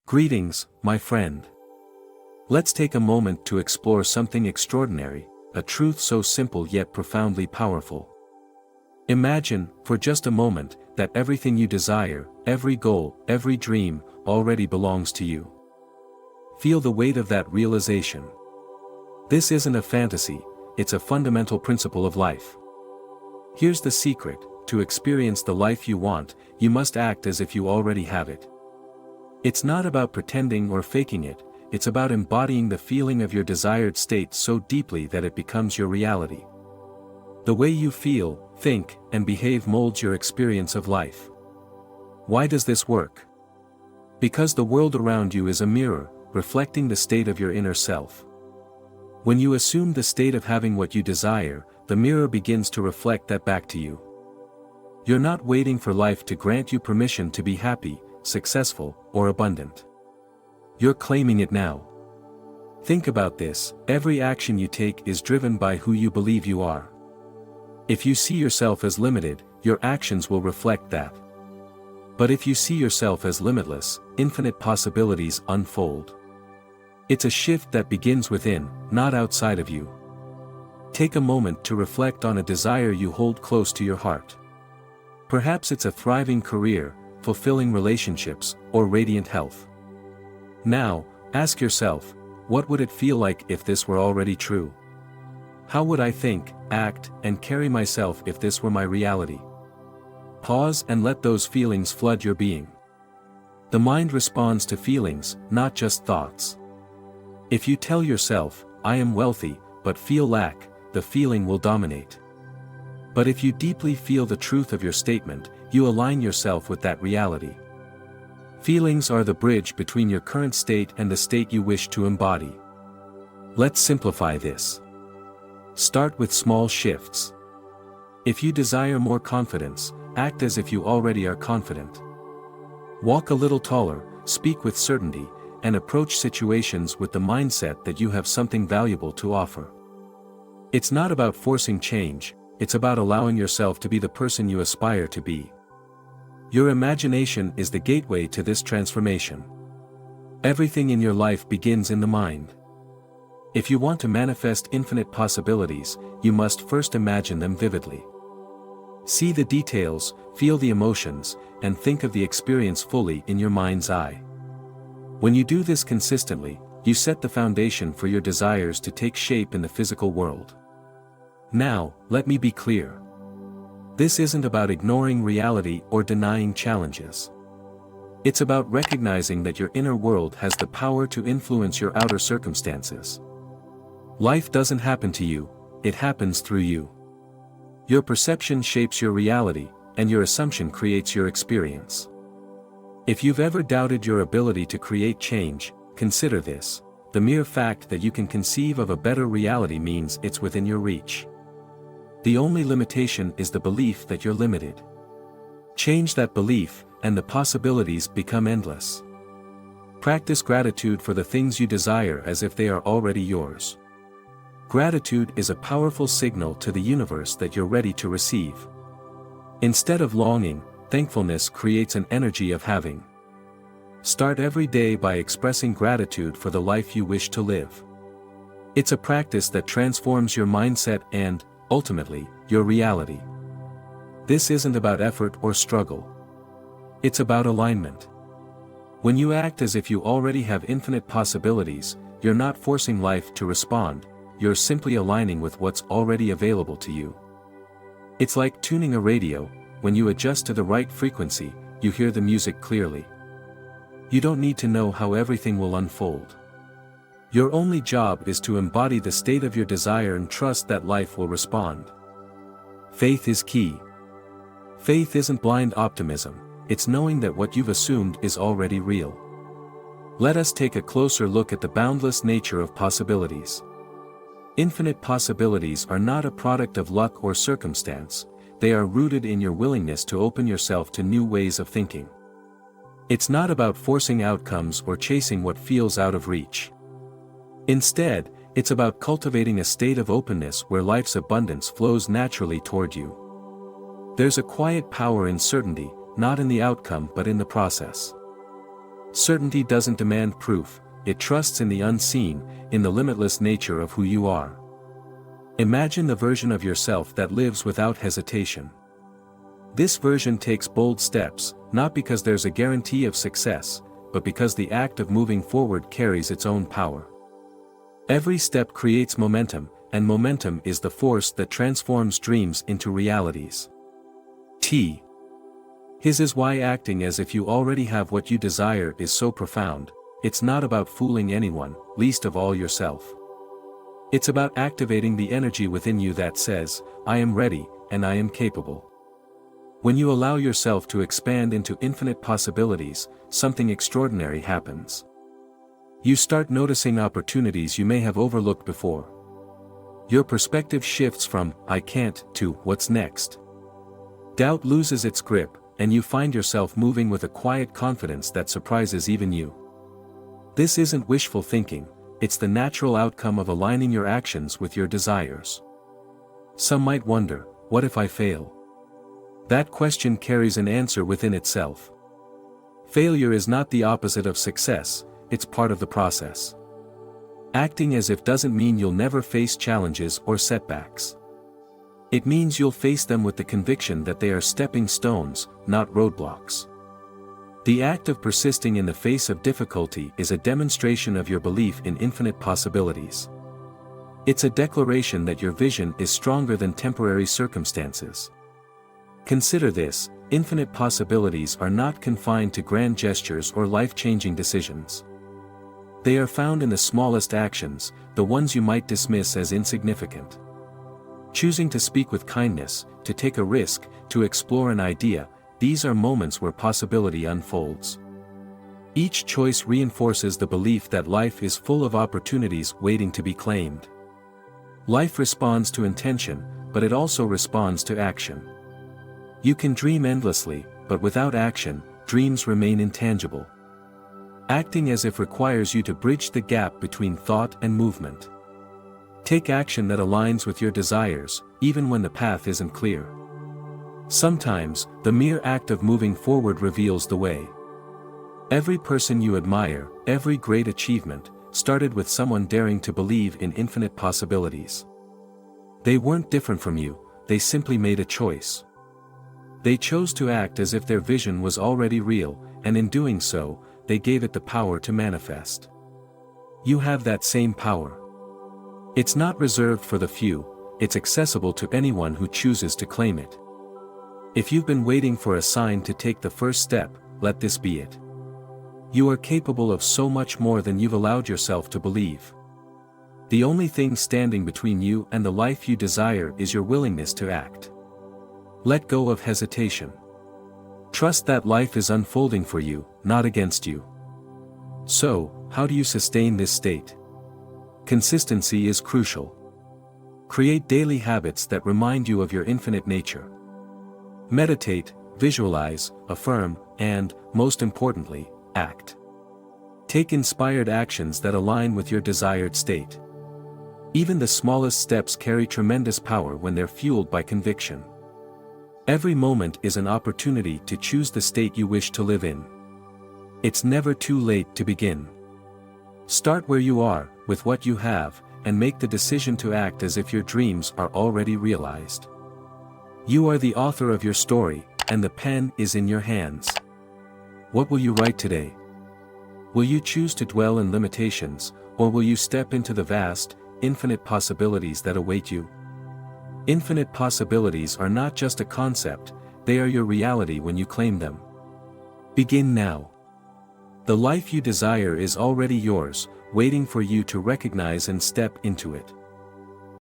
Greetings, my friend. Let's take a moment to explore something extraordinary, a truth so simple yet profoundly powerful. Imagine, for just a moment, that everything you desire, every goal, every dream, already belongs to you. Feel the weight of that realization. This isn't a fantasy, it's a fundamental principle of life. Here's the secret: to experience the life you want, you must act as if you already have it. It's not about pretending or faking it, it's about embodying the feeling of your desired state so deeply that it becomes your reality. The way you feel, think, and behave molds your experience of life. Why does this work? Because the world around you is a mirror, reflecting the state of your inner self. When you assume the state of having what you desire, the mirror begins to reflect that back to you. You're not waiting for life to grant you permission to be happy, successful, or abundant. You're claiming it now. Think about this: every action you take is driven by who you believe you are. If you see yourself as limited, your actions will reflect that. But if you see yourself as limitless, infinite possibilities unfold. It's a shift that begins within, not outside of you. Take a moment to reflect on a desire you hold close to your heart. Perhaps it's a thriving career, fulfilling relationships, or radiant health. Now, ask yourself, what would it feel like if this were already true? How would I think, act, and carry myself if this were my reality? Pause and let those feelings flood your being. The mind responds to feelings, not just thoughts. If you tell yourself, "I am wealthy, but feel lack," the feeling will dominate. But if you deeply feel the truth of your statement, you align yourself with that reality. Feelings are the bridge between your current state and the state you wish to embody. Let's simplify this. Start with small shifts. If you desire more confidence, act as if you already are confident. Walk a little taller, speak with certainty, and approach situations with the mindset that you have something valuable to offer. It's not about forcing change, it's about allowing yourself to be the person you aspire to be. Your imagination is the gateway to this transformation. Everything in your life begins in the mind. If you want to manifest infinite possibilities, you must first imagine them vividly. See the details, feel the emotions, and think of the experience fully in your mind's eye. When you do this consistently, you set the foundation for your desires to take shape in the physical world. Now, let me be clear. This isn't about ignoring reality or denying challenges. It's about recognizing that your inner world has the power to influence your outer circumstances. Life doesn't happen to you, it happens through you. Your perception shapes your reality, and your assumption creates your experience. If you've ever doubted your ability to create change, consider this: the mere fact that you can conceive of a better reality means it's within your reach. The only limitation is the belief that you're limited. Change that belief, and the possibilities become endless. Practice gratitude for the things you desire as if they are already yours. Gratitude is a powerful signal to the universe that you're ready to receive. Instead of longing, thankfulness creates an energy of having. Start every day by expressing gratitude for the life you wish to live. It's a practice that transforms your mindset and, ultimately, your reality. This isn't about effort or struggle. It's about alignment. When you act as if you already have infinite possibilities, you're not forcing life to respond, you're simply aligning with what's already available to you. It's like tuning a radio: when you adjust to the right frequency, you hear the music clearly. You don't need to know how everything will unfold. Your only job is to embody the state of your desire and trust that life will respond. Faith is key. Faith isn't blind optimism, it's knowing that what you've assumed is already real. Let us take a closer look at the boundless nature of possibilities. Infinite possibilities are not a product of luck or circumstance, they are rooted in your willingness to open yourself to new ways of thinking. It's not about forcing outcomes or chasing what feels out of reach. Instead, it's about cultivating a state of openness where life's abundance flows naturally toward you. There's a quiet power in certainty, not in the outcome but in the process. Certainty doesn't demand proof, it trusts in the unseen, in the limitless nature of who you are. Imagine the version of yourself that lives without hesitation. This version takes bold steps, not because there's a guarantee of success, but because the act of moving forward carries its own power. Every step creates momentum, and momentum is the force that transforms dreams into realities. His is why acting as if you already have what you desire is so profound. It's not about fooling anyone, least of all yourself. It's about activating the energy within you that says, I am ready, and I am capable. When you allow yourself to expand into infinite possibilities, something extraordinary happens. You start noticing opportunities you may have overlooked before. Your perspective shifts from, I can't, to, what's next? Doubt loses its grip, and you find yourself moving with a quiet confidence that surprises even you. This isn't wishful thinking, it's the natural outcome of aligning your actions with your desires. Some might wonder, what if I fail? That question carries an answer within itself. Failure is not the opposite of success, it's part of the process. Acting as if doesn't mean you'll never face challenges or setbacks. It means you'll face them with the conviction that they are stepping stones, not roadblocks. The act of persisting in the face of difficulty is a demonstration of your belief in infinite possibilities. It's a declaration that your vision is stronger than temporary circumstances. Consider this, infinite possibilities are not confined to grand gestures or life-changing decisions. They are found in the smallest actions, the ones you might dismiss as insignificant. Choosing to speak with kindness, to take a risk, to explore an idea, these are moments where possibility unfolds. Each choice reinforces the belief that life is full of opportunities waiting to be claimed. Life responds to intention, but it also responds to action. You can dream endlessly, but without action, dreams remain intangible. Acting as if requires you to bridge the gap between thought and movement. Take action that aligns with your desires, even when the path isn't clear. Sometimes, the mere act of moving forward reveals the way. Every person you admire, every great achievement, started with someone daring to believe in infinite possibilities. They weren't different from you, they simply made a choice. They chose to act as if their vision was already real, and in doing so, they gave it the power to manifest. You have that same power. It's not reserved for the few, it's accessible to anyone who chooses to claim it. If you've been waiting for a sign to take the first step, let this be it. You are capable of so much more than you've allowed yourself to believe. The only thing standing between you and the life you desire is your willingness to act. Let go of hesitation. Trust that life is unfolding for you, not against you. So, how do you sustain this state? Consistency is crucial. Create daily habits that remind you of your infinite nature. Meditate, visualize, affirm, and, most importantly, act. Take inspired actions that align with your desired state. Even the smallest steps carry tremendous power when they're fueled by conviction. Every moment is an opportunity to choose the state you wish to live in. It's never too late to begin. Start where you are, with what you have, and make the decision to act as if your dreams are already realized. You are the author of your story, and the pen is in your hands. What will you write today? Will you choose to dwell in limitations, or will you step into the vast, infinite possibilities that await you? Infinite possibilities are not just a concept, they are your reality when you claim them. Begin now. The life you desire is already yours, waiting for you to recognize and step into it.